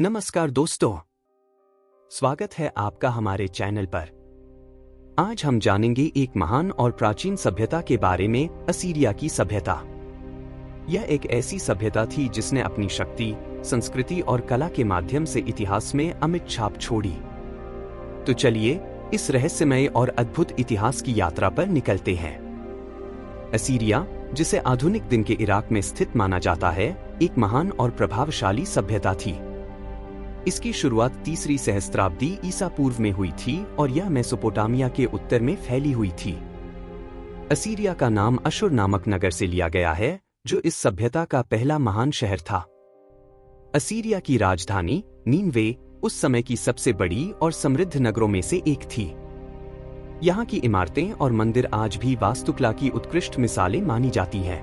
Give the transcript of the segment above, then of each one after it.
नमस्कार दोस्तों, स्वागत है आपका हमारे चैनल पर। आज हम जानेंगे एक महान और प्राचीन सभ्यता के बारे में, असीरिया की सभ्यता। यह एक ऐसी सभ्यता थी जिसने अपनी शक्ति, संस्कृति और कला के माध्यम से इतिहास में अमिट छाप छोड़ी। तो चलिए इस रहस्यमय और अद्भुत इतिहास की यात्रा पर निकलते हैं। असीरिया, जिसे आधुनिक दिन के इराक में स्थित माना जाता है, एक महान और प्रभावशाली सभ्यता थी। इसकी शुरुआत तीसरी सहस्त्राब्दी ईसा पूर्व में हुई थी और यह मेसोपोटामिया के उत्तर में फैली हुई थी। असीरिया का नाम अशुर नामक नगर से लिया गया है, जो इस सभ्यता का पहला महान शहर था। असीरिया की राजधानी नीनवे उस समय की सबसे बड़ी और समृद्ध नगरों में से एक थी। यहाँ की इमारतें और मंदिर आज भी वास्तुकला की उत्कृष्ट मिसालें मानी जाती हैं।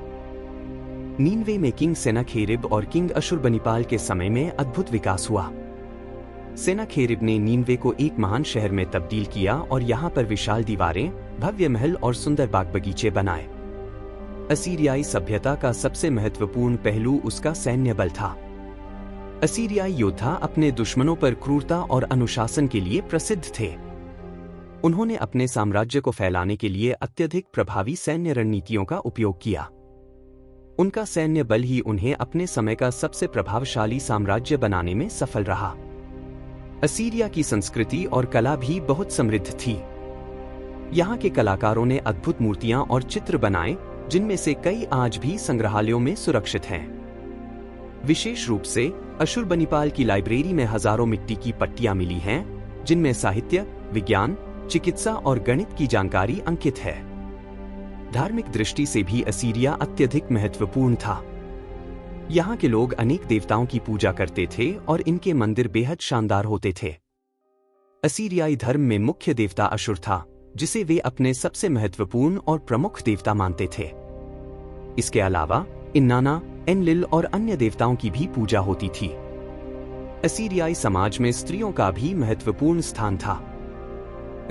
नीनवे में किंग सेनाखेरिब और किंग अशुरबनिपाल के समय में अद्भुत विकास हुआ। सेनाखेरिब ने नीनवे को एक महान शहर में तब्दील किया और यहाँ पर विशाल दीवारें, भव्य महल और सुंदर बाग बगीचे बनाए। असीरियाई सभ्यता का सबसे महत्वपूर्ण पहलू उसका सैन्य बल था। असीरियाई योद्धा अपने दुश्मनों पर क्रूरता और अनुशासन के लिए प्रसिद्ध थे। उन्होंने अपने साम्राज्य को फैलाने के लिए अत्यधिक प्रभावी सैन्य रणनीतियों का उपयोग किया। उनका सैन्य बल ही उन्हें अपने समय का सबसे प्रभावशाली साम्राज्य बनाने में सफल रहा। असीरिया की संस्कृति और कला भी बहुत समृद्ध थी। यहाँ के कलाकारों ने अद्भुत मूर्तियां और चित्र बनाए, जिनमें से कई आज भी संग्रहालयों में सुरक्षित हैं। विशेष रूप से अशुरबनिपाल की लाइब्रेरी में हजारों मिट्टी की पट्टियां मिली हैं, जिनमें साहित्य, विज्ञान, चिकित्सा और गणित की जानकारी अंकित है। धार्मिक दृष्टि से भी असीरिया अत्यधिक महत्वपूर्ण था। यहाँ के लोग अनेक देवताओं की पूजा करते थे और इनके मंदिर बेहद शानदार होते थे। असीरियाई धर्म में मुख्य देवता अशुर था, जिसे वे अपने सबसे महत्वपूर्ण और प्रमुख देवता मानते थे। इसके अलावा इन्नाना, एनलिल और अन्य देवताओं की भी पूजा होती थी। असीरियाई समाज में स्त्रियों का भी महत्वपूर्ण स्थान था।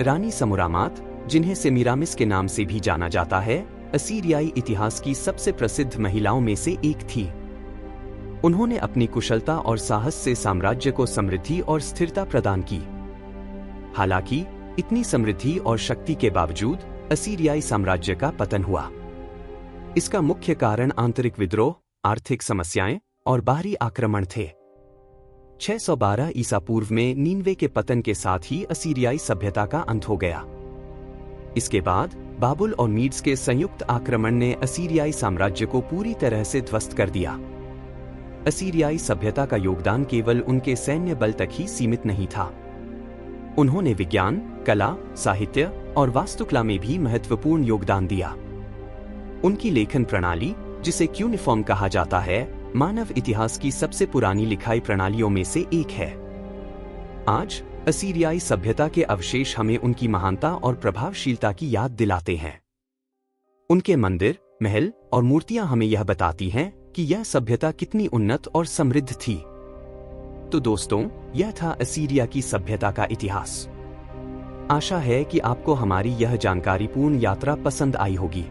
रानी समुरामात, जिन्हें सेमीरामिस के नाम से भी जाना जाता है, असीरियाई इतिहास की सबसे प्रसिद्ध महिलाओं में से एक थी। उन्होंने अपनी कुशलता और साहस से साम्राज्य को समृद्धि और स्थिरता प्रदान की। हालांकि इतनी समृद्धि और शक्ति के बावजूद असीरियाई साम्राज्य का पतन हुआ। इसका मुख्य कारण आंतरिक विद्रोह, आर्थिक समस्याएं और बाहरी आक्रमण थे। 612 ईसा पूर्व में नीनवे के पतन के साथ ही असीरियाई सभ्यता का अंत हो गया। इसके बाद बाबुल और मीड्स के संयुक्त आक्रमण ने असीरियाई साम्राज्य को पूरी तरह से ध्वस्त कर दिया। असीरियाई सभ्यता का योगदान केवल उनके सैन्य बल तक ही सीमित नहीं था। उन्होंने विज्ञान, कला, साहित्य और वास्तुकला में भी महत्वपूर्ण योगदान दिया। उनकी लेखन प्रणाली, जिसे क्यूनिफॉर्म कहा जाता है, मानव इतिहास की सबसे पुरानी लिखाई प्रणालियों में से एक है। आज असीरियाई सभ्यता के अवशेष हमें उनकी महानता और प्रभावशीलता की याद दिलाते हैं। उनके मंदिर, महल और मूर्तियां हमें यह बताती हैं कि यह सभ्यता कितनी उन्नत और समृद्ध थी। तो दोस्तों, यह था असीरिया की सभ्यता का इतिहास। आशा है कि आपको हमारी यह जानकारीपूर्ण यात्रा पसंद आई होगी।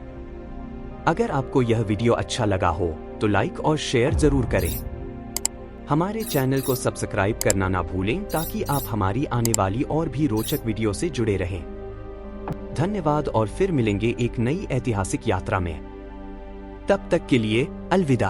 अगर आपको यह वीडियो अच्छा लगा हो तो लाइक और शेयर जरूर करें। हमारे चैनल को सब्सक्राइब करना ना भूलें, ताकि आप हमारी आने वाली और भी रोचक वीडियो से जुड़े रहें। धन्यवाद और फिर मिलेंगे एक नई ऐतिहासिक यात्रा में। तब तक के लिए अलविदा।